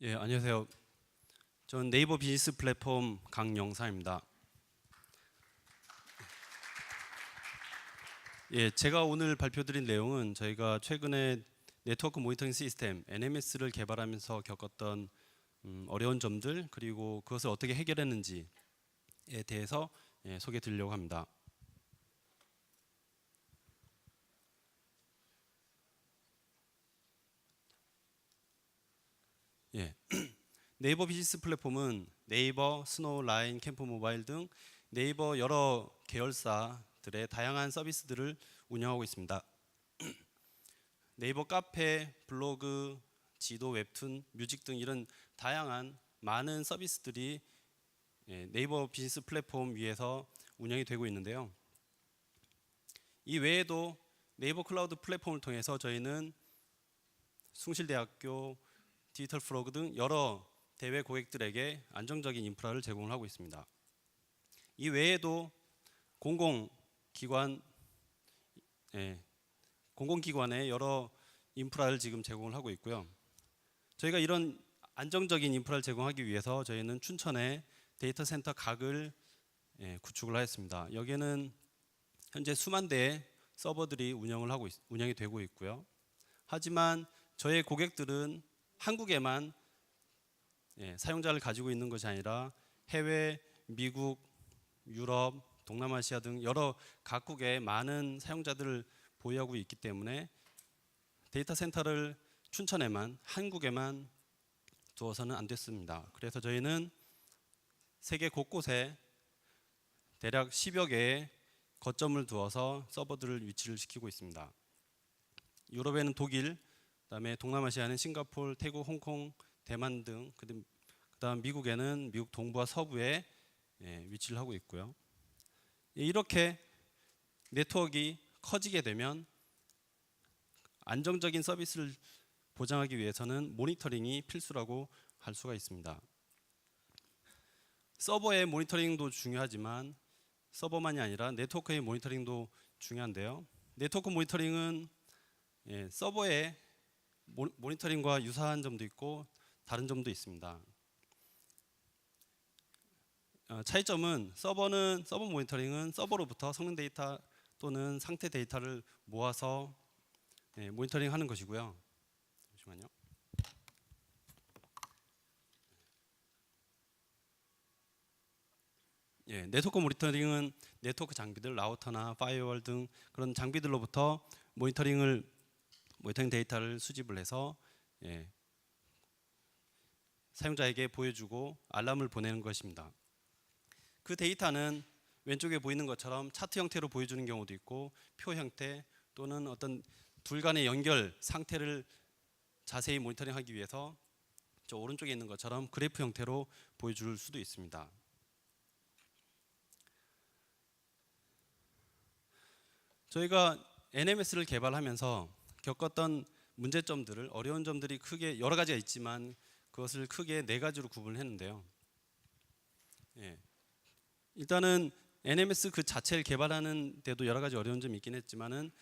예, 안녕하세요. 전 네이버 비즈니스 플랫폼 강영사입니다. 예, 제가 오늘 발표드린 내용은 저희가 최근에 네트워크 모니터링 시스템 NMS를 개발하면서 겪었던 어려운 점들 그리고 그것을 어떻게 해결했는지에 대해서 소개해 드리려고 합니다. 예. 네이버 비즈니스 플랫폼은 네이버, 스노우, 라인, 캠프 모바일 등 네이버 여러 계열사들의 다양한 서비스들을 운영하고 있습니다. 네이버 카페, 블로그, 지도, 웹툰, 뮤직 등 이런 다양한 많은 서비스들이 네이버 비즈니스 플랫폼 위에서 운영이 되고 있는데요. 이 외에도 네이버 클라우드 플랫폼을 통해서 저희는 숭실대학교, 디지털 프로그 등 여러 대외 고객들에게 안정적인 인프라를 제공을 하고 있습니다. 이 외에도 공공기관의 여러 인프라를 지금 제공을 하고 있고요. 저희가 이런 안정적인 인프라를 제공하기 위해서 저희는 춘천에 데이터 센터 각을 구축을 하였습니다. 여기에는 현재 수만 대의 서버들이 운영이 되고 있고요. 하지만 저희 고객들은 한국에만 사용자를 가지고 있는 것이 아니라 해외, 미국, 유럽, 동남아시아 등 여러 각국의 많은 사용자들을 보유하고 있기 때문에 데이터 센터를 춘천에만, 한국에만 두어서는 안 됐습니다. 그래서 저희는 세계 곳곳에 대략 10여 개의 거점을 두어서 서버들을 위치를 시키고 있습니다. 유럽에는 독일, 그다음에 동남아시아는 싱가포르, 태국, 홍콩, 대만 등, 그다음 미국에는 미국 동부와 서부에 위치를 하고 있고요. 이렇게 네트워크가 커지게 되면 안정적인 서비스를 보장하기 위해서는 모니터링이 필수라고 할 수가 있습니다. 서버의 모니터링도 중요하지만 서버만이 아니라 네트워크의 모니터링도 중요한데요. 네트워크 모니터링은 서버의 모니터링과 유사한 점도 있고 다른 점도 있습니다. 차이점은 서버 모니터링은 서버로부터 성능 데이터 또는 상태 데이터를 모아서 모니터링하는 것이고요. 잠시만요. 네트워크 모니터링은 네트워크 장비들, 라우터나 파이어월 등 그런 장비들로부터 모니터링 데이터를 수집을 해서 사용자에게 보여주고 알람을 보내는 것입니다. 그 데이터는 왼쪽에 보이는 것처럼 차트 형태로 보여주는 경우도 있고 표 형태 또는 어떤 둘 간의 연결 상태를 자세히 모니터링하기 위해서 저 오른쪽에 있는 것처럼 그래프 형태로 보여줄 수도 있습니다. 저희가 NMS를 개발하면서 겪었던 문제점들을 어려운 점들이 크게 여러 가지가 있지만 그것을 크게 네 가지로 구분을 했는데요. 일단은 NMS 그 자체를 개발하는 데도 여러 가지 어려운 점이 있긴 했지만은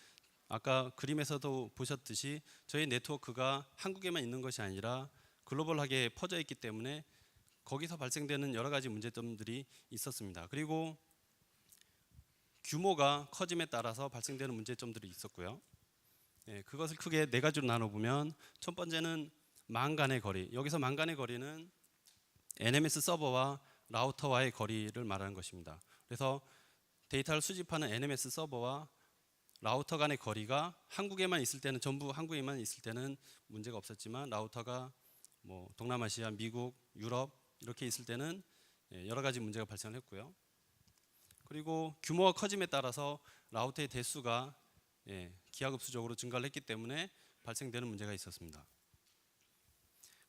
아까 그림에서도 보셨듯이 저희 네트워크가 한국에만 있는 것이 아니라 글로벌하게 퍼져 있기 때문에 거기서 발생되는 여러 가지 문제점들이 있었습니다. 그리고 규모가 커짐에 따라서 발생되는 문제점들이 있었고요. 그것을 크게 네 가지로 나눠보면 첫 번째는 망 간의 거리. 여기서 망 간의 거리는 NMS 서버와 라우터와의 거리를 말하는 것입니다. 그래서 데이터를 수집하는 NMS 서버와 라우터 간의 거리가 한국에만 있을 때는 전부 한국에만 있을 때는 문제가 없었지만 라우터가 뭐 동남아시아, 미국, 유럽 이렇게 있을 때는 여러 가지 문제가 발생을 했고요. 그리고 규모가 커짐에 따라서 라우터의 대수가 기하급수적으로 증가를 했기 때문에 발생되는 문제가 있었습니다.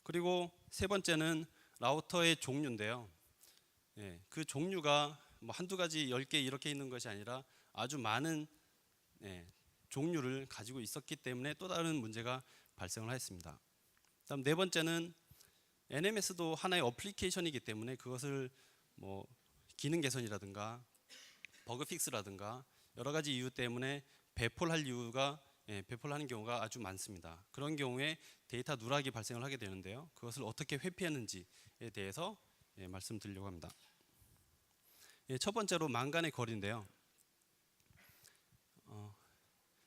그리고 세 번째는 라우터의 종류인데요. 그 종류가 뭐 한두 가지 10개 이렇게 있는 것이 아니라 아주 많은 종류를 가지고 있었기 때문에 또 다른 문제가 발생을 하였습니다. 다음 네 번째는 NMS도 하나의 어플리케이션이기 때문에 그것을 뭐 기능 개선이라든가 버그 픽스라든가 여러 가지 이유 때문에 배포를 할 이유가 배포를 하는 경우가 아주 많습니다. 그런 경우에 데이터 누락이 발생을 하게 되는데요. 그것을 어떻게 회피했는지에 대해서 말씀드리려고 합니다. 첫 번째로 망간의 거리인데요.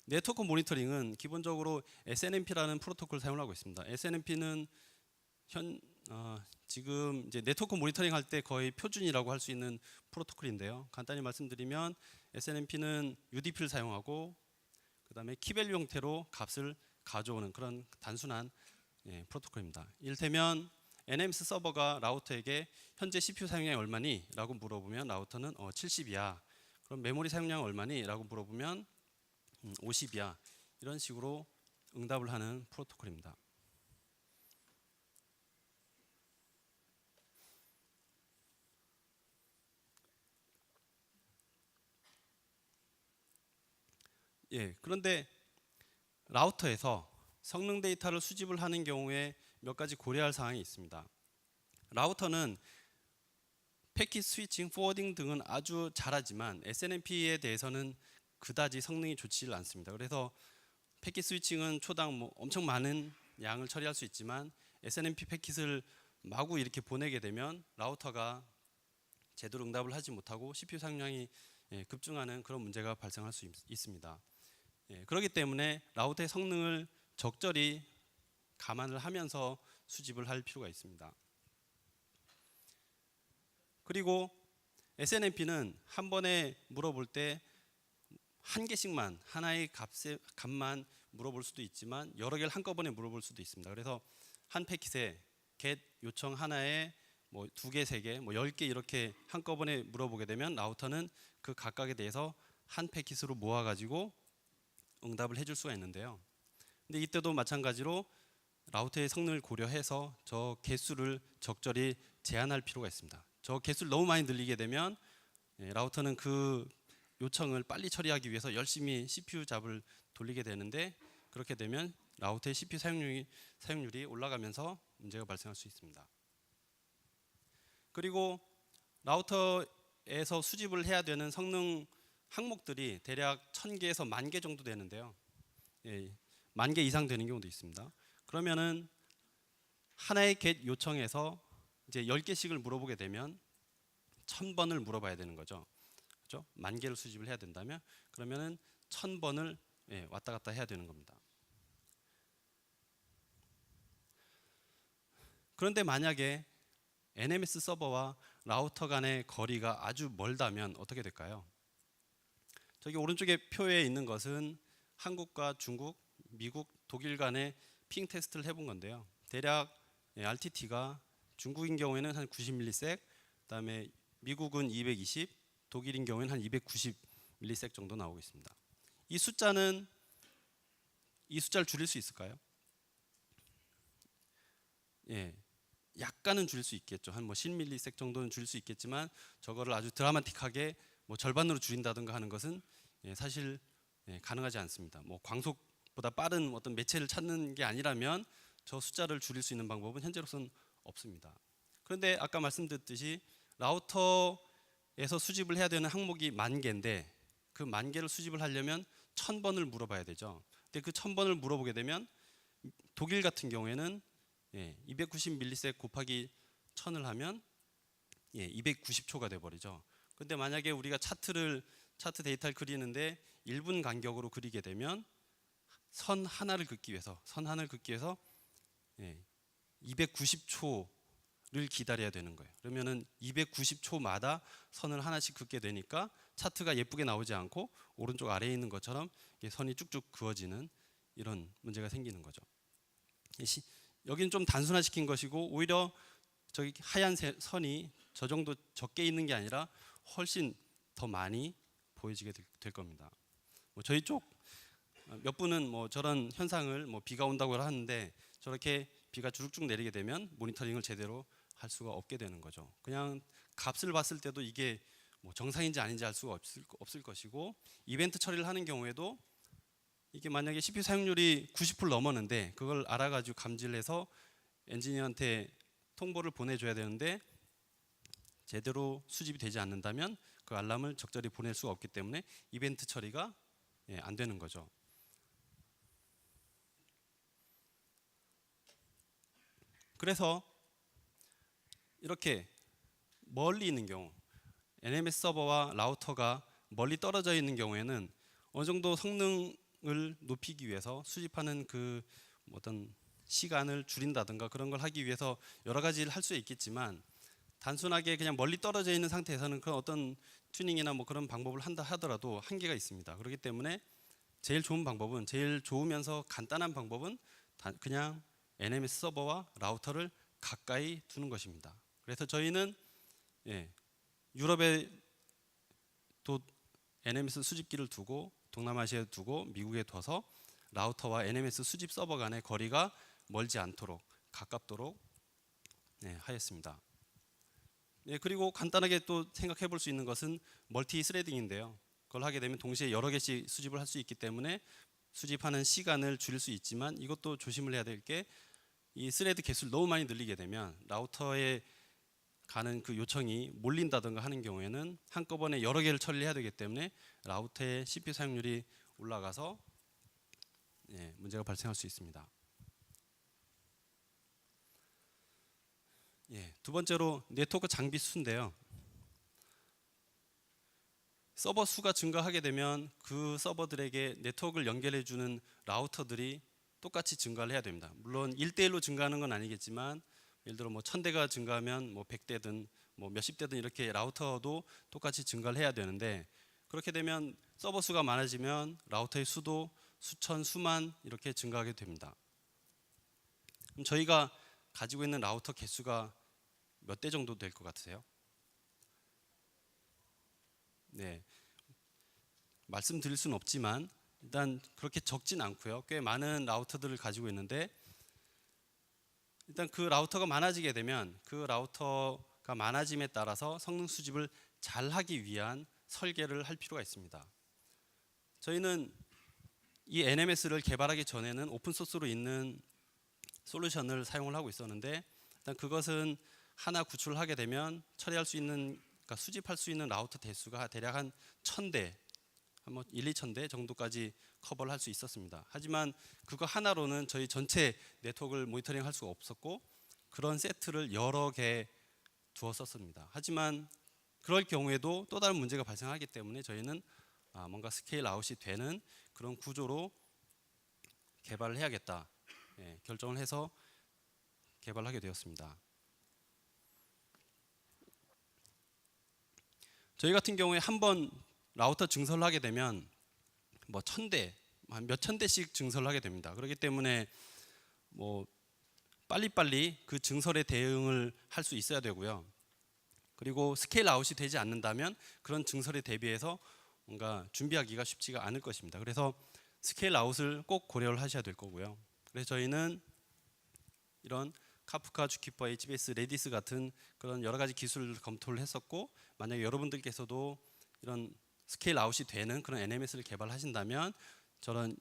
네트워크 모니터링은 기본적으로 SNMP라는 프로토콜을 사용하고 있습니다. SNMP는 지금 이제 네트워크 모니터링 할 때 거의 표준이라고 할 수 있는 프로토콜인데요. 간단히 말씀드리면 SNMP는 UDP를 사용하고 그다음에 키밸류 형태로 값을 가져오는 그런 단순한 프로토콜입니다. 이를테면 NMS 서버가 라우터에게 현재 CPU 사용량이 얼마니? 라고 물어보면 라우터는 70이야. 그럼 메모리 사용량은 얼마니? 라고 물어보면 50이야. 이런 식으로 응답을 하는 프로토콜입니다. 그런데 라우터에서 성능 데이터를 수집을 하는 경우에 몇 가지 고려할 사항이 있습니다. 라우터는 패킷 스위칭, 포워딩 등은 아주 잘하지만 SNMP에 대해서는 그다지 성능이 좋지 않습니다. 그래서 패킷 스위칭은 초당 엄청 많은 양을 처리할 수 있지만 SNMP 패킷을 마구 이렇게 보내게 되면 라우터가 제대로 응답을 하지 못하고 CPU 사용량이 급증하는 그런 문제가 발생할 수 있습니다. 그렇기 때문에 라우터의 성능을 적절히 감안을 하면서 수집을 할 필요가 있습니다. 그리고 SNMP는 한 번에 물어볼 때 한 개씩만 하나의 값만 물어볼 수도 있지만 여러 개를 한꺼번에 물어볼 수도 있습니다. 그래서 한 패킷에 get 요청 하나에 뭐 2개, 3개, 뭐 10개 이렇게 한꺼번에 물어보게 되면 라우터는 그 각각에 대해서 한 패킷으로 모아가지고 응답을 해줄 수가 있는데요. 근데 이때도 마찬가지로 라우터의 성능을 고려해서 저 개수를 적절히 제한할 필요가 있습니다. 저 개수를 너무 많이 늘리게 되면 라우터는 그 요청을 빨리 처리하기 위해서 열심히 CPU 잡을 돌리게 되는데 그렇게 되면 라우터의 CPU 사용률이 올라가면서 문제가 발생할 수 있습니다. 그리고 라우터에서 수집을 해야 되는 성능 항목들이 대략 1000개에서 10,000개 정도 되는데요. 10,000개 이상 되는 경우도 있습니다. 그러면은 하나의 get 요청에서 이제 10개씩을 물어보게 되면 1000번을 물어봐야 되는 거죠. 그렇죠? 10,000개를 수집을 해야 된다면 그러면은 1000번을 왔다 갔다 해야 되는 겁니다. 그런데 만약에 NMS 서버와 라우터 간의 거리가 아주 멀다면 어떻게 될까요? 저기 오른쪽에 표에 있는 것은 한국과 중국, 미국, 독일 간의 핑 테스트를 해본 건데요. 대략 RTT가 중국인 경우에는 한 90ms, 그다음에 미국은 220, 독일인 경우에는 한 290ms 정도 나오고 있습니다. 이 숫자를 줄일 수 있을까요? 약간은 줄일 수 있겠죠. 한 10ms 정도는 줄일 수 있겠지만 저거를 아주 드라마틱하게 절반으로 줄인다든가 하는 것은 사실 가능하지 않습니다. 광속보다 빠른 어떤 매체를 찾는 게 아니라면 저 숫자를 줄일 수 있는 방법은 현재로서는 없습니다. 그런데 아까 말씀드렸듯이 라우터에서 수집을 해야 되는 항목이 10,000개인데 그 10,000개를 수집을 하려면 1000번을 물어봐야 되죠. 근데 그 1000번을 물어보게 되면 독일 같은 경우에는 290ms 곱하기 1000을 하면 290초가 돼버리죠. 근데 만약에 우리가 차트 데이터를 그리는데 1분 간격으로 그리게 되면 선 하나를 긋기 위해서 290초를 기다려야 되는 거예요. 그러면은 290초마다 선을 하나씩 긋게 되니까 차트가 예쁘게 나오지 않고 오른쪽 아래에 있는 것처럼 선이 쭉쭉 그어지는 이런 문제가 생기는 거죠. 여기는 좀 단순화시킨 것이고 오히려 저기 하얀 선이 저 정도 적게 있는 게 아니라 훨씬 더 많이 보여지게 될 겁니다. 저희 쪽 몇 분은 저런 현상을 비가 온다고 하는데 저렇게 비가 주룩쭉 내리게 되면 모니터링을 제대로 할 수가 없게 되는 거죠. 그냥 값을 봤을 때도 이게 정상인지 아닌지 알 수가 없을 것이고 이벤트 처리를 하는 경우에도 이게 만약에 CPU 사용률이 90% 넘었는데 그걸 알아가지고 감지를 해서 엔지니어한테 통보를 보내줘야 되는데 제대로 수집이 되지 않는다면 그 알람을 적절히 보낼 수가 없기 때문에 이벤트 처리가 안 되는 거죠. 그래서 이렇게 멀리 있는 경우, NMS 서버와 라우터가 멀리 떨어져 있는 경우에는 어느 정도 성능을 높이기 위해서 수집하는 그 어떤 시간을 줄인다든가 그런 걸 하기 위해서 여러 가지를 할 수 있겠지만, 단순하게 그냥 멀리 떨어져 있는 상태에서는 그런 어떤 튜닝이나 뭐 그런 방법을 한다 하더라도 한계가 있습니다. 그렇기 때문에 제일 좋은 방법은, 제일 좋으면서 간단한 방법은 그냥 NMS 서버와 라우터를 가까이 두는 것입니다. 그래서 저희는 유럽에 또 NMS 수집기를 두고, 동남아시아에 두고, 미국에 둬서 라우터와 NMS 수집 서버 간의 거리가 멀지 않도록, 가깝도록 하였습니다. 그리고 간단하게 또 생각해 볼 수 있는 것은 멀티 스레딩인데요. 그걸 하게 되면 동시에 여러 개씩 수집을 할 수 있기 때문에 수집하는 시간을 줄일 수 있지만, 이것도 조심을 해야 될 게, 이 스레드 개수를 너무 많이 늘리게 되면 라우터에 가는 그 요청이 몰린다든가 하는 경우에는 한꺼번에 여러 개를 처리해야 되기 때문에 라우터의 CPU 사용률이 올라가서 문제가 발생할 수 있습니다. 두 번째로 네트워크 장비 수인데요. 서버 수가 증가하게 되면 그 서버들에게 네트워크를 연결해 주는 라우터들이 똑같이 증가를 해야 됩니다. 물론 1대1로 증가하는 건 아니겠지만, 예를 들어 뭐 1000대가 증가하면 뭐 100대든 뭐 몇십 대든 이렇게 라우터도 똑같이 증가를 해야 되는데, 그렇게 되면 서버 수가 많아지면 라우터의 수도 수천, 수만 이렇게 증가하게 됩니다. 그럼 저희가 가지고 있는 라우터 개수가 몇 대 정도 될 것 같으세요? 말씀드릴 수는 없지만 일단 그렇게 적진 않고요. 꽤 많은 라우터들을 가지고 있는데, 일단 그 라우터가 많아지게 되면 그 라우터가 많아짐에 따라서 성능 수집을 잘 하기 위한 설계를 할 필요가 있습니다. 저희는 이 NMS를 개발하기 전에는 오픈소스로 있는 솔루션을 사용을 하고 있었는데, 일단 그것은 하나 구출하게 되면 처리할 수 있는, 그러니까 수집할 수 있는 라우터 대수가 대략 한 1000대, 한 1, 2천 대 정도까지 커버를 할 수 있었습니다. 하지만 그거 하나로는 저희 전체 네트워크를 모니터링 할 수가 없었고, 그런 세트를 여러 개 두었었습니다. 하지만 그럴 경우에도 또 다른 문제가 발생하기 때문에 저희는 뭔가 스케일 아웃이 되는 그런 구조로 개발을 해야겠다 결정을 해서 개발을 하게 되었습니다. 저희 같은 경우에 한번 라우터 증설을 하게 되면 뭐 1000대, 몇천 대씩 증설을 하게 됩니다. 그렇기 때문에 뭐 빨리빨리 그 증설에 대응을 할 수 있어야 되고요. 그리고 스케일 아웃이 되지 않는다면 그런 증설에 대비해서 뭔가 준비하기가 쉽지가 않을 것입니다. 그래서 스케일 아웃을 꼭 고려를 하셔야 될 거고요. 그래서 저희는 이런 카프카, 주키퍼, HBase, 레디스 같은 그런 여러 가지 기술을 검토를 했었고, 만약에 여러분들께서도 이런 스케일 아웃이 되는 그런 NMS를 개발하신다면 저런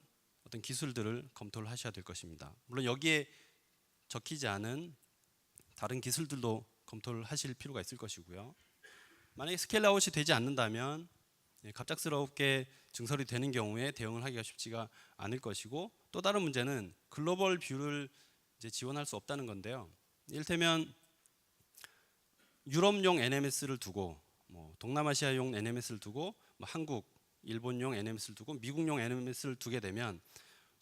어떤 기술들을 검토를 하셔야 될 것입니다. 물론 여기에 적히지 않은 다른 기술들도 검토를 하실 필요가 있을 것이고요. 만약에 스케일 아웃이 되지 않는다면 갑작스럽게 증설이 되는 경우에 대응을 하기가 쉽지가 않을 것이고, 또 다른 문제는 글로벌 뷰를 이제 지원할 수 없다는 건데요. 이를테면 유럽용 NMS를 두고, 뭐 동남아시아용 NMS를 두고, 뭐 한국, 일본용 NMS를 두고, 미국용 NMS를 두게 되면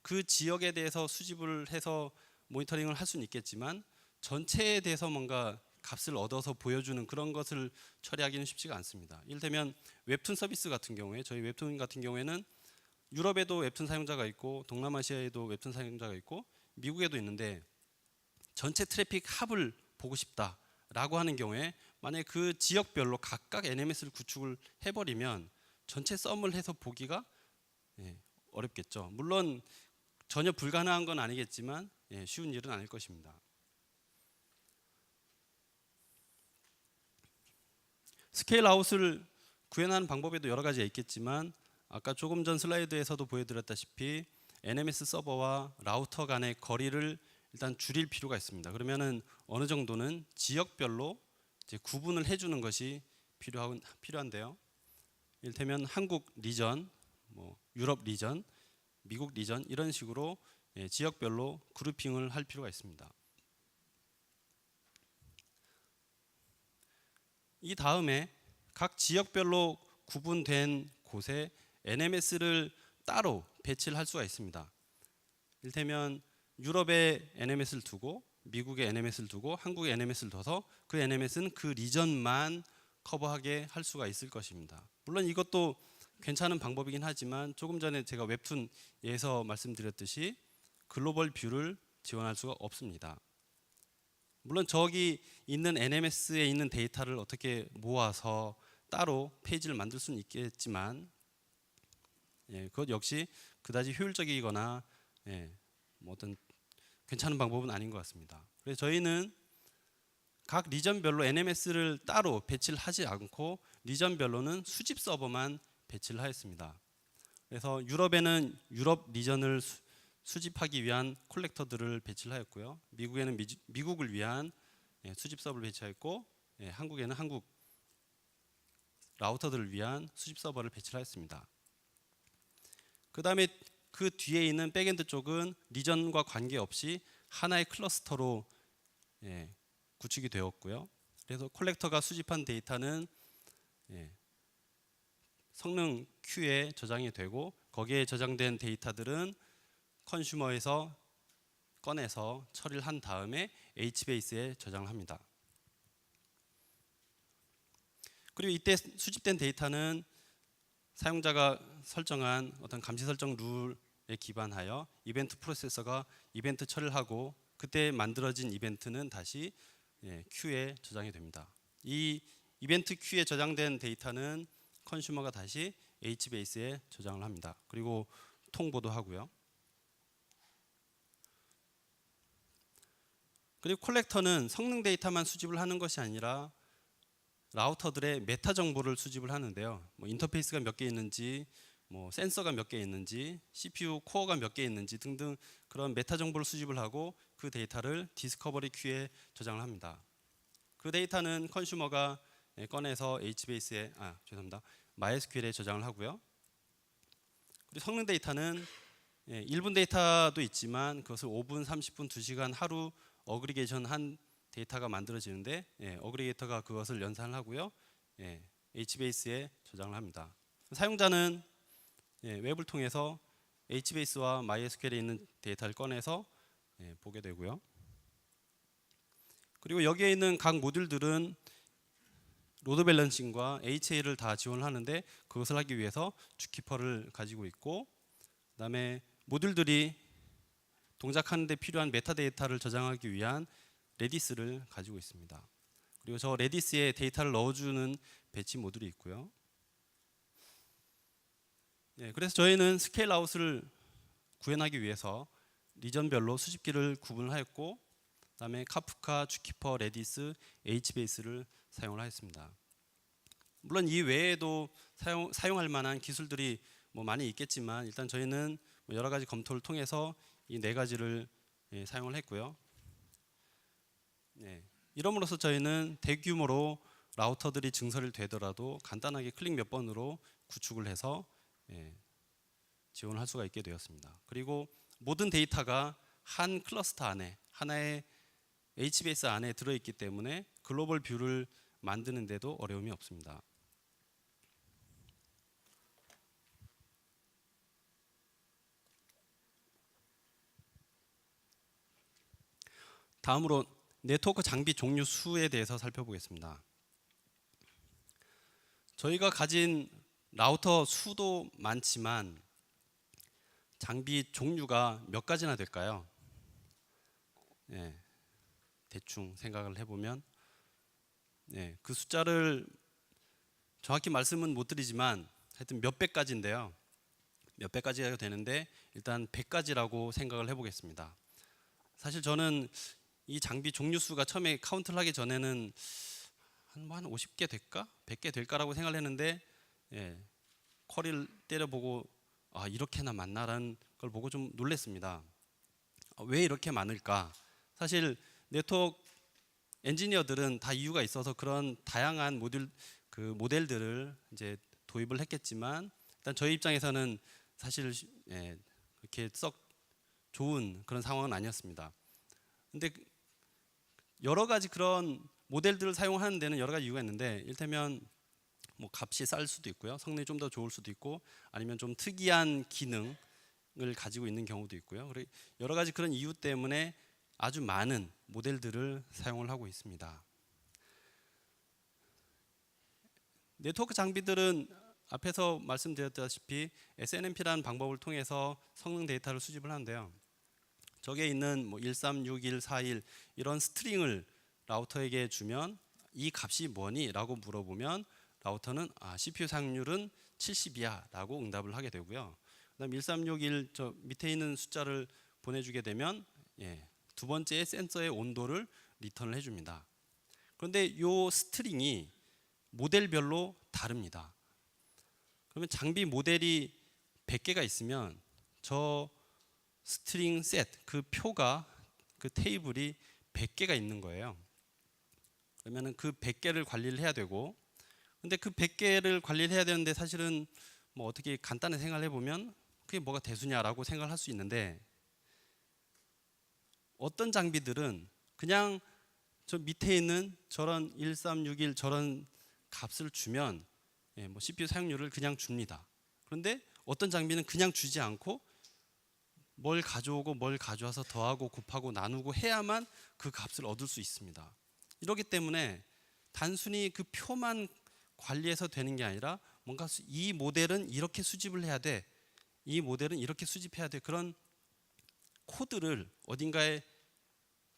그 지역에 대해서 수집을 해서 모니터링을 할 수는 있겠지만, 전체에 대해서 뭔가 값을 얻어서 보여주는 그런 것을 처리하기는 쉽지가 않습니다. 이를테면 웹툰 서비스 같은 경우에, 저희 웹툰 같은 경우에는 유럽에도 웹툰 사용자가 있고, 동남아시아에도 웹툰 사용자가 있고, 미국에도 있는데, 전체 트래픽 합을 보고 싶다라고 하는 경우에 만약에 그 지역별로 각각 NMS를 구축을 해버리면 전체 썸을 해서 보기가 어렵겠죠. 물론 전혀 불가능한 건 아니겠지만 쉬운 일은 아닐 것입니다. 스케일 아웃을 구현하는 방법에도 여러 가지가 있겠지만, 아까 조금 전 슬라이드에서도 보여드렸다시피 NMS 서버와 라우터 간의 거리를 일단 줄일 필요가 있습니다. 그러면은 어느 정도는 지역별로 이제 구분을 해주는 것이 필요한데요. 이를테면 한국 리전, 뭐 유럽 리전, 미국 리전 이런 식으로 지역별로 그룹핑을 할 필요가 있습니다. 이 다음에 각 지역별로 구분된 곳에 NMS를 따로 배치를 할 수가 있습니다. 이를테면 유럽에 NMS를 두고 미국에 NMS를 두고 한국에 NMS를 둬서 그 NMS는 그 리전만 커버하게 할 수가 있을 것입니다. 물론 이것도 괜찮은 방법이긴 하지만 조금 전에 제가 웹툰에서 말씀드렸듯이 글로벌 뷰를 지원할 수가 없습니다. 물론 저기 있는 NMS에 있는 데이터를 어떻게 모아서 따로 페이지를 만들 수는 있겠지만 그것 역시 그다지 효율적이거나 뭐 어떤 괜찮은 방법은 아닌 것 같습니다. 그래서 저희는 각 리전별로 NMS를 따로 배치를 하지 않고 리전별로는 수집 서버만 배치를 하였습니다. 그래서 유럽에는 유럽 리전을 수집하기 위한 콜렉터들을 배치를 하였고요. 미국에는 미국을 위한 수집 서버를 배치하였고 한국에는 한국 라우터들을 위한 수집 서버를 배치를 하였습니다. 그 다음에 그 뒤에 있는 백엔드 쪽은 리전과 관계없이 하나의 클러스터로 구축이 되었고요. 그래서 콜렉터가 수집한 데이터는 성능 큐에 저장이 되고 거기에 저장된 데이터들은 컨슈머에서 꺼내서 처리를 한 다음에 HBase에 저장을 합니다. 그리고 이때 수집된 데이터는 사용자가 설정한 어떤 감시 설정 룰에 기반하여 이벤트 프로세서가 이벤트 처리를 하고 그때 만들어진 이벤트는 다시 큐에 저장이 됩니다. 이 이벤트 큐에 저장된 데이터는 컨슈머가 다시 HBase에 저장을 합니다. 그리고 통보도 하고요. 그리고 콜렉터는 성능 데이터만 수집을 하는 것이 아니라 라우터들의 메타 정보를 수집을 하는데요. 뭐 인터페이스가 몇 개 있는지, 뭐 센서가 몇 개 있는지, CPU 코어가 몇 개 있는지 등등 그런 메타 정보를 수집을 하고 그 데이터를 디스커버리 큐에 저장을 합니다. 그 데이터는 컨슈머가 꺼내서 HBase에 MySQL에 저장을 하고요. 그리고 성능 데이터는 1분 데이터도 있지만 그것을 5분, 30분, 2시간 하루 어그리게이션 한 데이터가 만들어지는데 어그리게이터가 그것을 연산을 하고요. HBase에 저장을 합니다. 사용자는 웹을 통해서 HBase와 MySQL에 있는 데이터를 꺼내서 보게 되고요. 그리고 여기에 있는 각 모듈들은 로드 밸런싱과 HA를 다 지원을 하는데 그것을 하기 위해서 주키퍼를 가지고 있고 그다음에 모듈들이 동작하는 데 필요한 메타데이터를 저장하기 위한 레디스를 가지고 있습니다. 그리고 저 레디스에 데이터를 넣어주는 배치 모듈이 있고요. 그래서 저희는 스케일 아웃을 구현하기 위해서 리전별로 수집기를 구분하였고 그다음에 카프카, 주키퍼, 레디스, HBase를 사용을 하였습니다. 물론 이 외에도 사용할 만한 기술들이 뭐 많이 있겠지만 일단 저희는 여러 가지 검토를 통해서 이 네 가지를 사용을 했고요. 이럼으로써 저희는 대규모로 라우터들이 증설이 되더라도 간단하게 클릭 몇 번으로 구축을 해서 지원을 할 수가 있게 되었습니다. 그리고 모든 데이터가 한 클러스터 안에 하나의 HBase 안에 들어있기 때문에 글로벌 뷰를 만드는데도 어려움이 없습니다. 다음으로 네트워크 장비 종류 수에 대해서 살펴보겠습니다. 저희가 가진 라우터 수도 많지만 장비 종류가 몇 가지나 될까요? 대충 생각을 해보면 그 숫자를 정확히 말씀은 못 드리지만 하여튼 몇백 가지인데요. 몇백 가지가 되는데 일단 100가지라고 생각을 해보겠습니다. 사실 저는 이 장비 종류 수가 처음에 카운트를 하기 전에는 한 50개 될까? 100개 될까라고 생각을 했는데 쿼리를 때려보고 이렇게나 많나라는 걸 보고 좀 놀랐습니다. 왜 이렇게 많을까? 사실 네트워크 엔지니어들은 다 이유가 있어서 그런 다양한 모델들을 이제 도입을 했겠지만 일단 저희 입장에서는 사실 그렇게 썩 좋은 그런 상황은 아니었습니다. 근데 여러 가지 그런 모델들을 사용하는 데는 여러 가지 이유가 있는데, 이를테면 뭐 값이 쌀 수도 있고요, 성능이 좀 더 좋을 수도 있고, 아니면 좀 특이한 기능을 가지고 있는 경우도 있고요. 그리고 여러 가지 그런 이유 때문에 아주 많은 모델들을 사용을 하고 있습니다. 네트워크 장비들은 앞에서 말씀드렸다시피 SNMP라는 방법을 통해서 성능 데이터를 수집을 하는데요. 저기에 있는 뭐 1361, 41 이런 스트링을 라우터에게 주면 이 값이 뭐니? 라고 물어보면 라우터는 CPU 사용률은 70이야 라고 응답을 하게 되고요. 그다음 1361 저 밑에 있는 숫자를 보내주게 되면 두 번째 센서의 온도를 리턴을 해줍니다. 그런데 이 스트링이 모델별로 다릅니다. 그러면 장비 모델이 100개가 있으면 저 스트링 셋, 그 표가, 그 테이블이 100개가 있는 거예요. 그러면 그 100개를 관리를 해야 되고, 근데 그 100개를 관리를 해야 되는데 사실은 뭐 어떻게 간단히 생각을 해보면 그게 뭐가 대수냐라고 생각을 할 수 있는데, 어떤 장비들은 그냥 저 밑에 있는 저런 1361 저런 값을 주면 뭐 CPU 사용률을 그냥 줍니다. 그런데 어떤 장비는 그냥 주지 않고 뭘 가져오고 뭘 가져와서 더하고 곱하고 나누고 해야만 그 값을 얻을 수 있습니다. 이렇기 때문에 단순히 그 표만 관리해서 되는 게 아니라 뭔가 이 모델은 이렇게 수집을 해야 돼, 이 모델은 이렇게 수집해야 돼, 그런 코드를 어딘가에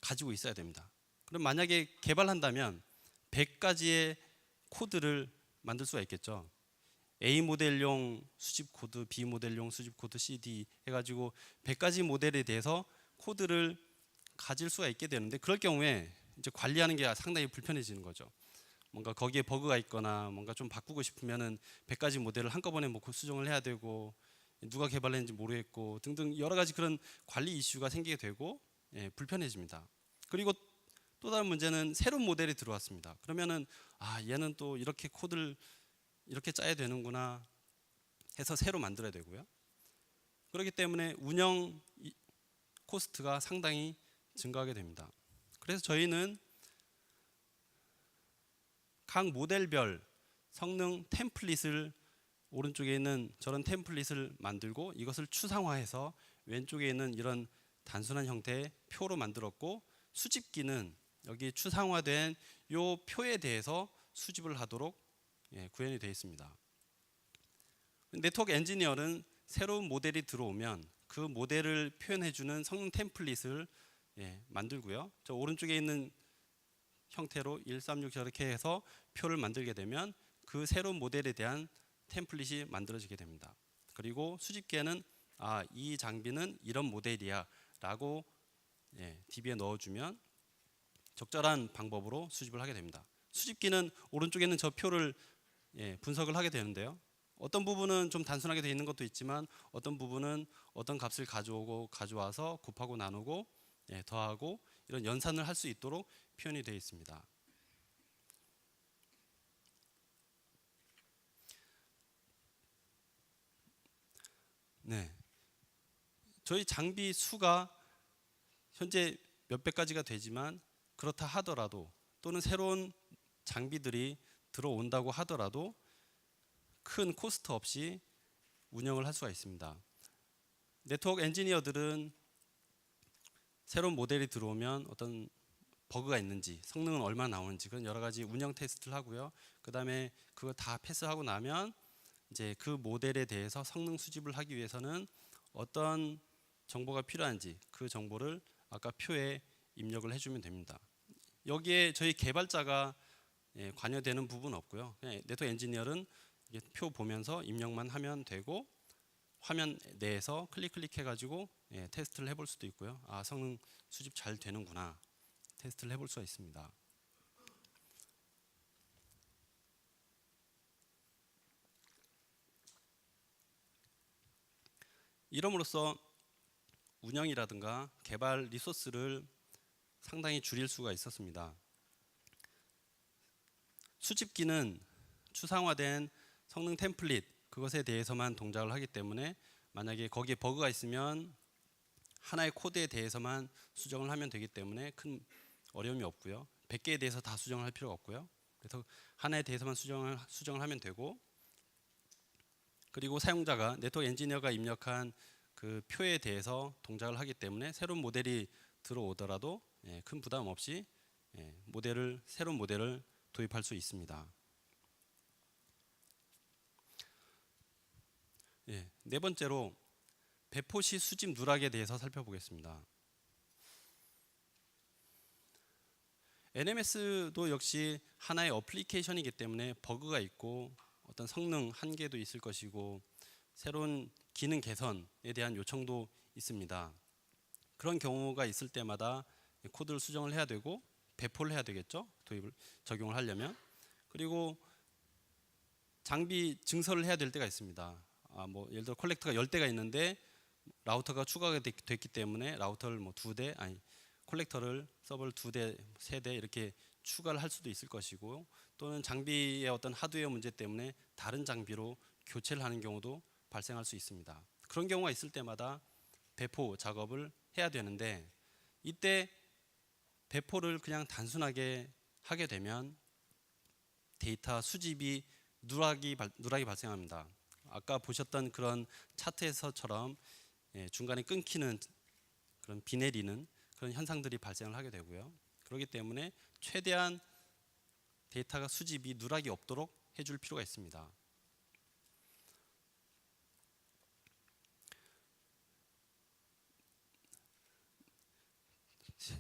가지고 있어야 됩니다. 그럼 만약에 개발한다면 100가지의 코드를 만들 수가 있겠죠. A 모델용 수집 코드, B 모델용 수집 코드, C, D 해가지고 100가지 모델에 대해서 코드를 가질 수가 있게 되는데, 그럴 경우에 이제 관리하는 게 상당히 불편해지는 거죠. 뭔가 거기에 버그가 있거나 뭔가 좀 바꾸고 싶으면은 100가지 모델을 한꺼번에 뭐 수정을 해야 되고, 누가 개발했는지 모르겠고 등등 여러 가지 그런 관리 이슈가 생기게 되고 불편해집니다. 그리고 또 다른 문제는 새로운 모델이 들어왔습니다. 그러면은 얘는 또 이렇게 코드를 이렇게 짜야 되는구나 해서 새로 만들어야 되고요. 그렇기 때문에 운영 코스트가 상당히 증가하게 됩니다. 그래서 저희는 각 모델별 성능 템플릿을, 오른쪽에 있는 저런 템플릿을 만들고 이것을 추상화해서 왼쪽에 있는 이런 단순한 형태의 표로 만들었고, 수집기는 여기 추상화된 이 표에 대해서 수집을 하도록 구현이 되어 있습니다. 네트워크 엔지니어는 새로운 모델이 들어오면 그 모델을 표현해주는 성능 템플릿을 만들고요. 저 오른쪽에 있는 형태로 136 저렇게 해서 표를 만들게 되면 그 새로운 모델에 대한 템플릿이 만들어지게 됩니다. 그리고 수집기에는 이 장비는 이런 모델이야 라고 DB에 넣어주면 적절한 방법으로 수집을 하게 됩니다. 수집기는 오른쪽에 있는 저 표를 분석을 하게 되는데요. 어떤 부분은 좀 단순하게 되어 있는 것도 있지만 어떤 부분은 어떤 값을 가져오고 가져와서 곱하고 나누고 더하고 이런 연산을 할 수 있도록 표현이 되어 있습니다. 저희 장비 수가 현재 몇백 가지가 되지만, 그렇다 하더라도 또는 새로운 장비들이 들어온다고 하더라도 큰 코스트 없이 운영을 할 수가 있습니다. 네트워크 엔지니어들은 새로운 모델이 들어오면 어떤 버그가 있는지, 성능은 얼마나 나오는지 그런 여러 가지 운영 테스트를 하고요. 그 다음에 그거 다 패스하고 나면 이제 그 모델에 대해서 성능 수집을 하기 위해서는 어떤 정보가 필요한지 그 정보를 아까 표에 입력을 해주면 됩니다. 여기에 저희 개발자가 관여되는 부분은 없고요. 그냥 네트워크 엔지니어는 표 보면서 입력만 하면 되고, 화면 내에서 클릭해가지고 테스트를 해볼 수도 있고요. 성능 수집 잘 되는구나 테스트를 해볼 수가 있습니다. 이럼으로써 운영이라든가 개발 리소스를 상당히 줄일 수가 있었습니다. 수집기는 추상화된 성능 템플릿 그것에 대해서만 동작을 하기 때문에 만약에 거기에 버그가 있으면 하나의 코드에 대해서만 수정을 하면 되기 때문에 큰 어려움이 없고요. 100개에 대해서 다 수정을 할 필요가 없고요. 그래서 하나에 대해서만 수정을 하면 되고, 그리고 사용자가 네트워크 엔지니어가 입력한 그 표에 대해서 동작을 하기 때문에 새로운 모델이 들어오더라도 큰 부담 없이 새로운 모델을 도입할 수 있습니다. 네 번째로 배포 시 수집 누락에 대해서 살펴보겠습니다. NMS도 역시 하나의 어플리케이션이기 때문에 버그가 있고 어떤 성능 한계도 있을 것이고 새로운 기능 개선에 대한 요청도 있습니다. 그런 경우가 있을 때마다 코드를 수정을 해야 되고 배포를 해야 되겠죠. 적용을 하려면. 그리고 장비 증설을 해야 될 때가 있습니다. 뭐 예를 들어 콜렉터가 10대가 있는데 라우터가 추가가 됐기 때문에 라우터를 뭐 2대, 콜렉터를 서버를 2대, 3대 이렇게 추가를 할 수도 있을 것이고, 또는 장비의 어떤 하드웨어 문제 때문에 다른 장비로 교체를 하는 경우도 발생할 수 있습니다. 그런 경우가 있을 때마다 배포 작업을 해야 되는데, 이때 배포를 그냥 단순하게 하게 되면 데이터 수집이 누락이 발생합니다. 아까 보셨던 그런 차트에서처럼 중간에 끊기는, 그런 비 내리는 그런 현상들이 발생을 하게 되고요. 그렇기 때문에 최대한 데이터가 수집이 누락이 없도록 해줄 필요가 있습니다.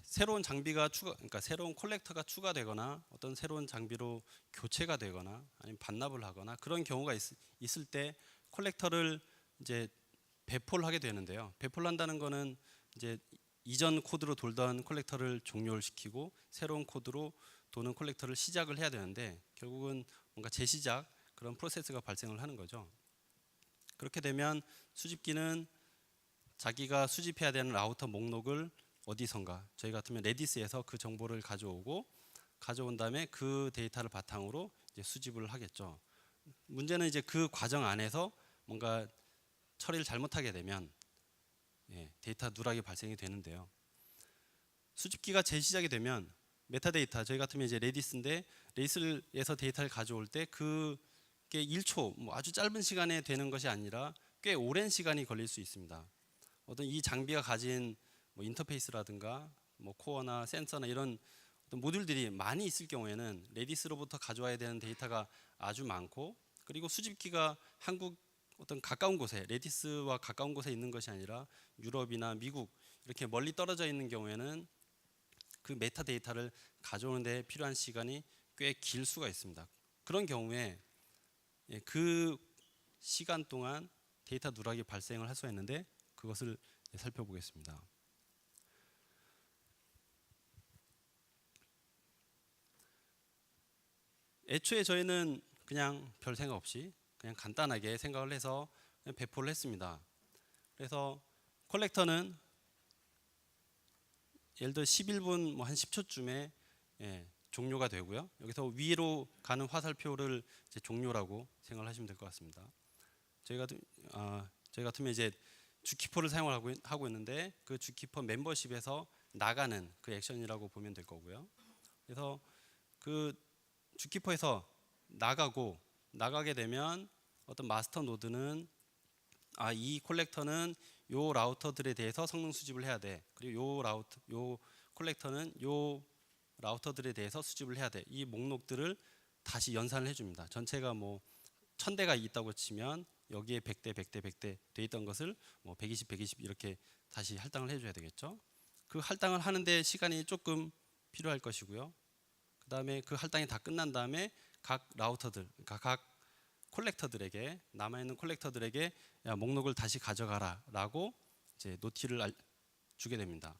새로운 장비가 그러니까 새로운 콜렉터가 추가되거나 어떤 새로운 장비로 교체가 되거나 아니면 반납을 하거나 그런 경우가 있을 때 콜렉터를 이제 배포를 하게 되는데요. 배포를 한다는 거는 이제 이전 코드로 돌던 콜렉터를 종료를 시키고 새로운 코드로 도는 콜렉터를 시작을 해야 되는데, 결국은 뭔가 재시작 그런 프로세스가 발생을 하는 거죠. 그렇게 되면 수집기는 자기가 수집해야 되는 라우터 목록을 어디선가, 저희 같으면 레디스에서 그 정보를 가져온 다음에 그 데이터를 바탕으로 이제 수집을 하겠죠. 문제는 이제 그 과정 안에서 뭔가 처리를 잘못하게 되면 데이터 누락이 발생이 되는데요. 수집기가 재시작이 되면 메타데이터, 저희 같으면 이제 레디스인데 레디스에서 데이터를 가져올 때 그게 1초, 뭐 아주 짧은 시간에 되는 것이 아니라 꽤 오랜 시간이 걸릴 수 있습니다. 어떤 이 장비가 가진 뭐 인터페이스라든가 뭐 코어나 센서나 이런 어떤 모듈들이 많이 있을 경우에는 레디스로부터 가져와야 되는 데이터가 아주 많고, 그리고 수집기가 한국 어떤 가까운 곳에, 레디스와 가까운 곳에 있는 것이 아니라 유럽이나 미국 이렇게 멀리 떨어져 있는 경우에는 그 메타데이터를 가져오는 데 필요한 시간이 꽤 길 수가 있습니다. 그런 경우에 그 시간 동안 데이터 누락이 발생을 할 수가 있는데, 그것을 살펴보겠습니다. 애초에 저희는 그냥 별 생각 없이 그냥 간단하게 생각을 해서 그냥 배포를 했습니다. 그래서 콜렉터는 예를 들어 11분 뭐 한 10초쯤에 종료가 되고요. 여기서 위로 가는 화살표를 이제 종료라고 생각을 하시면 될 것 같습니다. 저희 같으면 이제 주키퍼를 사용을 하고 있는데, 그 주키퍼 멤버십에서 나가는 그 액션이라고 보면 될 거고요. 그래서 그 주키퍼에서 나가게 되면 어떤 마스터 노드는 이 콜렉터는 요 라우터들에 대해서 성능 수집을 해야 돼. 그리고 요 콜렉터는 요 라우터들에 대해서 수집을 해야 돼. 이 목록들을 다시 연산을 해줍니다. 전체가 뭐 1000대가 있다고 치면 여기에 100대, 100대, 100대 돼 있던 것을 뭐 120, 120 이렇게 다시 할당을 해줘야 되겠죠. 그 할당을 하는데 시간이 조금 필요할 것이고요. 그 다음에 그 할당이 다 끝난 다음에 각 라우터들, 그러니까 각 콜렉터들에게, 남아있는 콜렉터들에게 야, 목록을 다시 가져가라 라고 이제 노티를 주게 됩니다.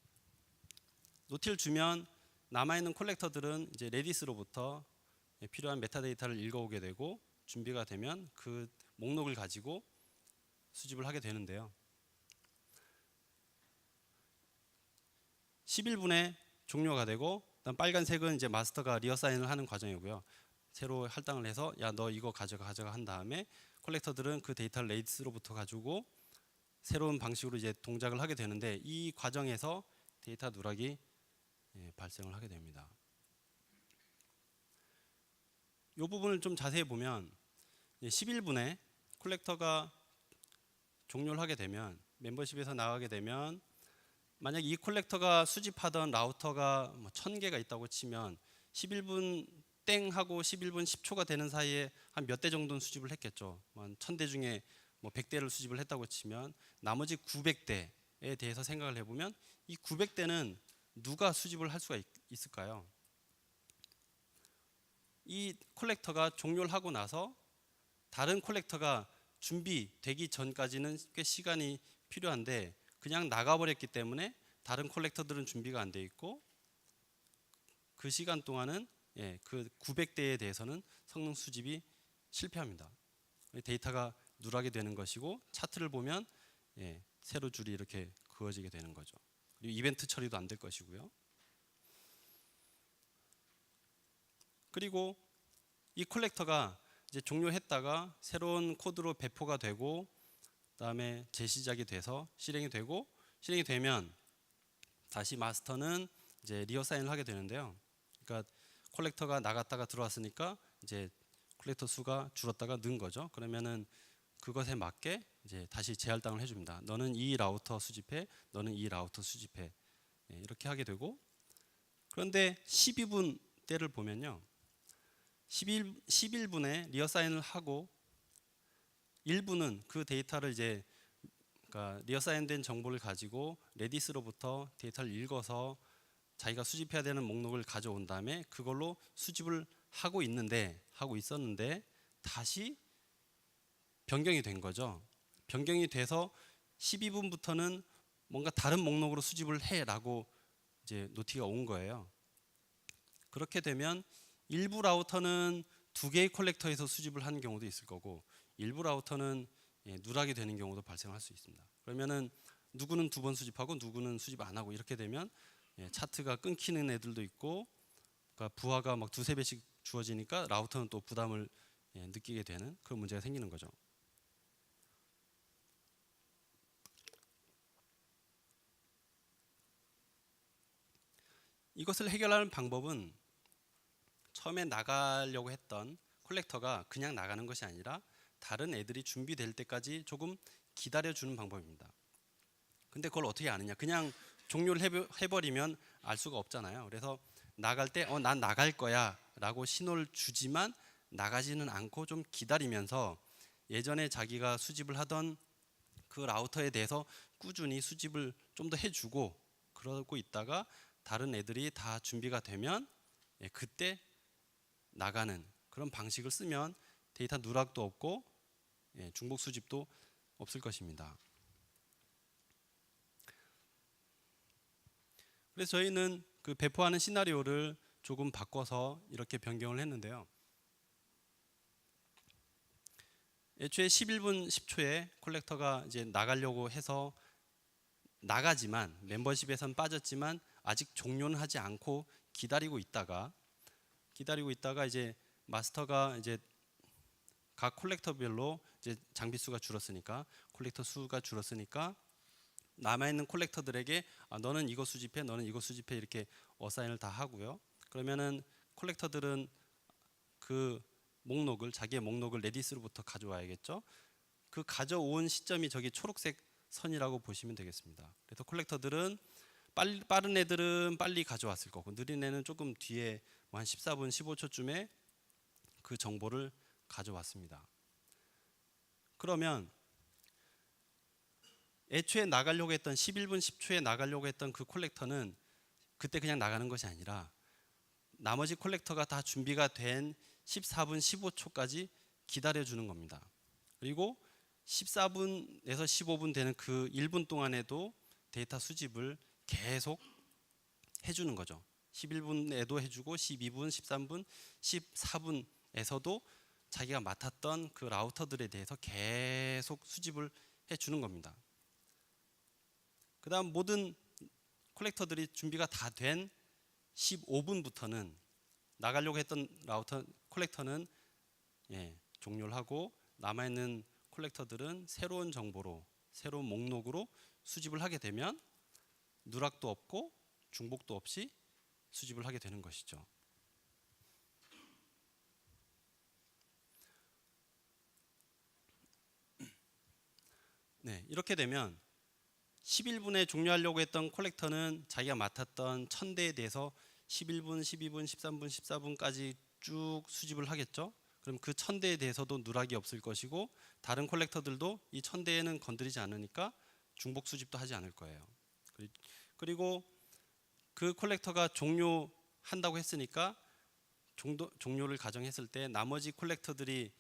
노티를 주면 남아있는 콜렉터들은 이제 레디스로부터 필요한 메타데이터를 읽어오게 되고, 준비가 되면 그 목록을 가지고 수집을 하게 되는데요. 11분에 종료가 되고, 그다음 빨간색은 이제 마스터가 리어사인을 하는 과정이고요. 새로 할당을 해서 야, 너 이거 가져가 한 다음에 콜렉터들은 그 데이터를 레디스로부터 가지고 새로운 방식으로 이제 동작을 하게 되는데, 이 과정에서 데이터 누락이 발생을 하게 됩니다. 이 부분을 좀 자세히 보면 11분에 콜렉터가 종료를 하게 되면 멤버십에서 나가게 되면 만약 이 콜렉터가 수집하던 라우터가 뭐 1000개가 있다고 치면 11분 땡 하고 11분 10초가 되는 사이에 한 몇 대 정도는 수집을 했겠죠. 한 1000대 중에 뭐 100대를 수집을 했다고 치면 나머지 900대에 대해서 생각을 해보면 이 900대는 누가 수집을 할 수가 있을까요? 이 콜렉터가 종료를 하고 나서 다른 콜렉터가 준비되기 전까지는 꽤 시간이 필요한데 그냥 나가버렸기 때문에 다른 콜렉터들은 준비가 안 돼 있고 그 시간 동안은 그 900대에 대해서는 성능 수집이 실패합니다. 데이터가 누락이 되는 것이고 차트를 보면 세로 줄이 이렇게 그어지게 되는 거죠. 그리고 이벤트 처리도 안 될 것이고요. 그리고 이 콜렉터가 이제 종료했다가 새로운 코드로 배포가 되고 그다음에 재시작이 돼서 실행이 되면 다시 마스터는 이제 리어사인을 하게 되는데요. 그러니까 콜렉터가 나갔다가 들어왔으니까 이제 콜렉터 수가 줄었다가 는 거죠. 그러면은 그것에 맞게 이제 다시 재할당을 해줍니다. 너는 이 라우터 수집해, 너는 이 라우터 수집해. 이렇게 하게 되고 그런데 12분 때를 보면요. 11분에 리어사인을 하고 1분은 그 데이터를 이제 그러니까 리어사인된 정보를 가지고 레디스로부터 데이터를 읽어서 자기가 수집해야 되는 목록을 가져온 다음에 그걸로 수집을 하고 있었는데 다시 변경이 된 거죠. 변경이 돼서 12분부터는 뭔가 다른 목록으로 수집을 해라고 이제 노티가 온 거예요. 그렇게 되면 일부 라우터는 2개의 콜렉터에서 수집을 하는 경우도 있을 거고 일부 라우터는 누락이 되는 경우도 발생할 수 있습니다. 그러면은 누구는 2번 수집하고 누구는 수집 안 하고 이렇게 되면 차트가 끊기는 애들도 있고 그러니까 부하가 막 2~3배씩 주어지니까 라우터는 또 부담을 느끼게 되는 그런 문제가 생기는 거죠. 이것을 해결하는 방법은 처음에 나가려고 했던 콜렉터가 그냥 나가는 것이 아니라 다른 애들이 준비될 때까지 조금 기다려주는 방법입니다. 근데 그걸 어떻게 아느냐? 그냥 종료를 해버리면 알 수가 없잖아요. 그래서 나갈 때 난 나갈 거야 라고 신호를 주지만 나가지는 않고 좀 기다리면서 예전에 자기가 수집을 하던 그 라우터에 대해서 꾸준히 수집을 좀 더 해주고 그러고 있다가 다른 애들이 다 준비가 되면 그때 나가는 그런 방식을 쓰면 데이터 누락도 없고 중복 수집도 없을 것입니다. 그래서 저희는 그 배포하는 시나리오를 조금 바꿔서 이렇게 변경을 했는데요. 애초에 11분 10초에 콜렉터가 이제 나가려고 해서 나가지만 멤버십에선 빠졌지만 아직 종료는 하지 않고 기다리고 있다가 이제 마스터가 이제 각 콜렉터별로 이제 장비 수가 줄었으니까 콜렉터 수가 줄었으니까 남아 있는 콜렉터들에게 너는 이거 수집해, 너는 이거 수집해 이렇게 어사인을 다 하고요. 그러면은 콜렉터들은 그 목록을 자기의 목록을 레디스로부터 가져와야겠죠. 그 가져온 시점이 저기 초록색 선이라고 보시면 되겠습니다. 그래서 콜렉터들은 빠른 애들은 빨리 가져왔을 거고 느린 애는 조금 뒤에 한 14분 15초쯤에 그 정보를 가져왔습니다. 그러면 애초에 나가려고 했던 11분 10초에 나가려고 했던 그 콜렉터는 그때 그냥 나가는 것이 아니라 나머지 콜렉터가 다 준비가 된 14분 15초까지 기다려주는 겁니다. 그리고 14분에서 15분 되는 그 1분 동안에도 데이터 수집을 계속 해주는 거죠. 11분에도 해주고 12분, 13분, 14분에서도 자기가 맡았던 그 라우터들에 대해서 계속 수집을 해주는 겁니다. 그 다음 모든 콜렉터들이 준비가 다 된 15분부터는 나가려고 했던 라우터 콜렉터는 종료를 하고 남아있는 콜렉터들은 새로운 정보로 새로운 목록으로 수집을 하게 되면 누락도 없고 중복도 없이 수집을 하게 되는 것이죠. 네, 이렇게 되면 11분에 종료하려고 했던 콜렉터는 자기가 맡았던 1000대에 대해서 11분, 12분, 13분, 14분까지 쭉 수집을 하겠죠. 그럼 그 1000대에 대해서도 누락이 없을 것이고 다른 콜렉터들도 이 1000대에는 건드리지 않으니까 중복 수집도 하지 않을 거예요. 그리고 그 콜렉터가 종료한다고 했으니까 종료를 가정했을 때 나머지 콜렉터들이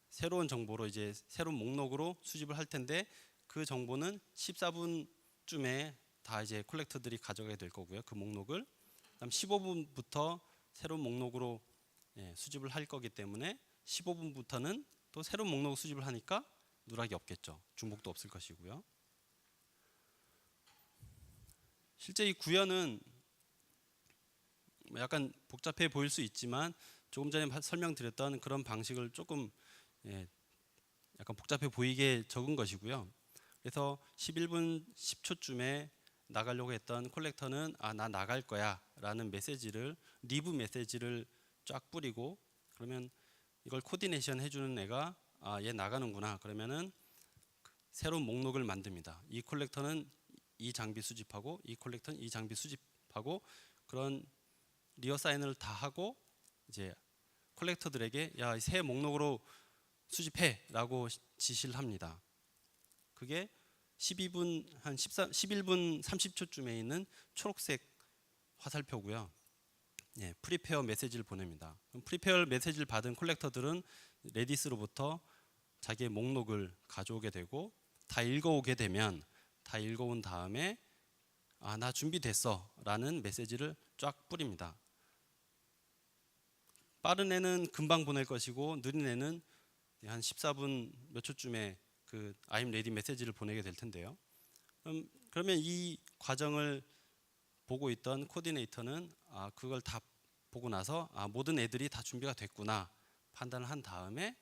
새로운 정보로 이제 새로운 목록으로 수집을 할 텐데 그 정보는 14분쯤에 다 이제 콜렉터들이 가져가게 될 거고요. 그 목록을 그다음 15분부터 새로운 목록으로 수집을 할 거기 때문에 15분부터는 또 새로운 목록 수집을 하니까 누락이 없겠죠. 중복도 없을 것이고요. 실제 이 구현은 약간 복잡해 보일 수 있지만 조금 전에 설명드렸던 그런 방식을 조금 약간 복잡해 보이게 적은 것이고요. 그래서 11분 10초쯤에 나가려고 했던 콜렉터는 나 나갈 거야 라는 메시지를 리브 메시지를 쫙 뿌리고 그러면 이걸 코디네이션 해주는 애가 얘 나가는구나 그러면은 새로운 목록을 만듭니다. 이 콜렉터는 이 장비 수집하고 이 콜렉터는 이 장비 수집하고 그런 리어사인을 다 하고 이제 콜렉터들에게 야, 새 목록으로 수집해 라고 지시를 합니다. 그게 11분 30초쯤에 있는 초록색 화살표고요. 프리페어 메시지를 보냅니다. 프리페어 메시지를 받은 콜렉터들은 레디스로부터 자기의 목록을 가져오게 되고 다 읽어오게 되면 다 읽어온 다음에 나 준비됐어 라는 메시지를 쫙 뿌립니다. 빠른 애는 금방 보낼 것이고 느린 애는 한 14분 몇 초쯤에 그 I'm ready 메시지를 보내게 될 텐데요. 그러면 이 과정을 보고 있던 코디네이터는 그걸 다 보고 나서 모든 애들이 다 준비가 됐구나 판단을 한 다음에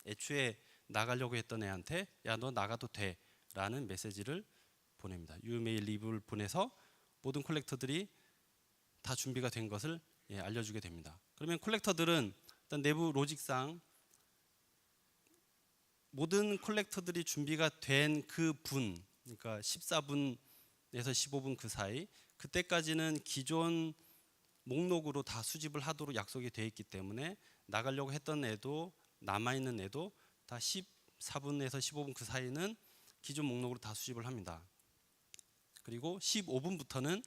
애초에 나가려고 했던 애한테 야, 너 나가도 돼 라는 메시지를 보냅니다. You may leave를 보내서 모든 콜렉터들이 다 준비가 된 것을 알려주게 됩니다. 그러면 콜렉터들은 일단 내부 로직상 모든 콜렉터들이 준비가 된 그 분, 그러니까 14분에서 15분 그 사이, 그때까지는 기존 목록으로 다 수집을 하도록 약속이 되어 있기 때문에 나가려고 했던 애도 남아있는 애도 다 14분에서 15분 그 사이는 기존 목록으로 다 수집을 합니다. 그리고 15분부터는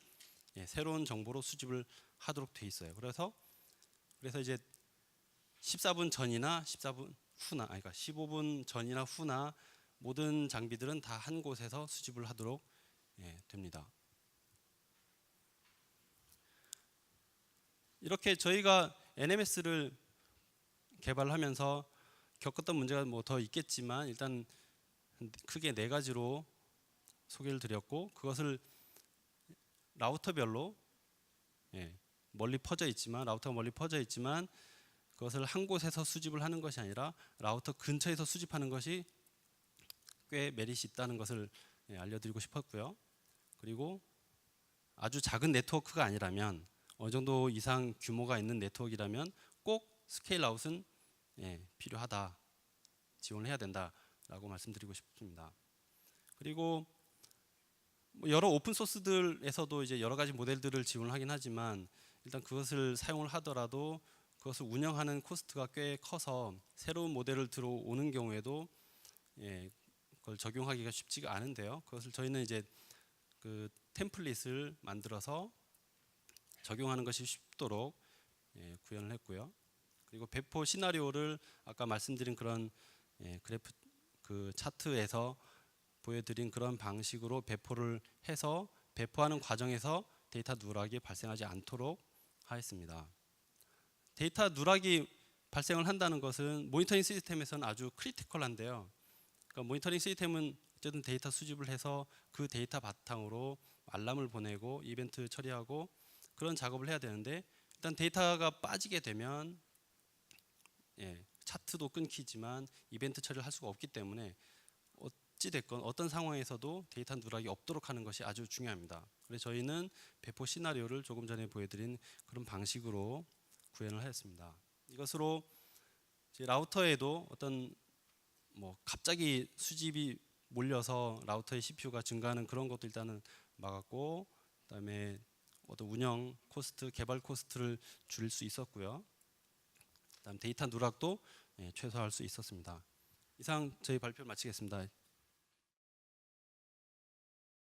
새로운 정보로 수집을 하도록 되어 있어요. 그래서 이제 14분 전이나 14분 후나, 그러니까 15분 전이나 후나 모든 장비들은 다 한 곳에서 수집을 하도록 됩니다. 이렇게 저희가 NMS를 개발하면서 겪었던 문제가 뭐 더 있겠지만 일단 크게 4가지로 소개를 드렸고 그것을 라우터별로 멀리 퍼져 있지만 라우터가 멀리 퍼져 있지만 그것을 한 곳에서 수집을 하는 것이 아니라 라우터 근처에서 수집하는 것이 꽤 메리트 있다는 것을 알려드리고 싶었고요. 그리고 아주 작은 네트워크가 아니라면 어느 정도 이상 규모가 있는 네트워크이라면 꼭 스케일 아웃은 필요하다, 지원을 해야 된다라고 말씀드리고 싶습니다. 그리고 여러 오픈 소스들에서도 이제 여러 가지 모델들을 지원하긴 하지만 일단 그것을 사용을 하더라도 그것을 운영하는 코스트가 꽤 커서 새로운 모델을 들어오는 경우에도 그걸 적용하기가 쉽지가 않은데요. 그것을 저희는 이제 그 템플릿을 만들어서 적용하는 것이 쉽도록 구현을 했고요. 그리고 배포 시나리오를 아까 말씀드린 그런 그래프 그 차트에서 보여드린 그런 방식으로 배포를 해서 배포하는 과정에서 데이터 누락이 발생하지 않도록 하였습니다. 데이터 누락이 발생을 한다는 것은 모니터링 시스템에서는 아주 크리티컬한데요. 그러니까 모니터링 시스템은 어쨌든 데이터 수집을 해서 그 데이터 바탕으로 알람을 보내고 이벤트 처리하고 그런 작업을 해야 되는데 일단 데이터가 빠지게 되면 차트도 끊기지만 이벤트 처리를 할 수가 없기 때문에 어찌 됐건 어떤 상황에서도 데이터 누락이 없도록 하는 것이 아주 중요합니다. 그래서 저희는 배포 시나리오를 조금 전에 보여드린 그런 방식으로 구현을 하였습니다. 이것으로 이제 라우터에도 어떤 뭐 갑자기 수집이 몰려서 라우터의 CPU가 증가하는 그런 것도 일단은 막았고, 그다음에 어떤 운영 코스트, 개발 코스트를 줄일 수 있었고요. 그다음 데이터 누락도 최소화할 수 있었습니다. 이상 저희 발표를 마치겠습니다.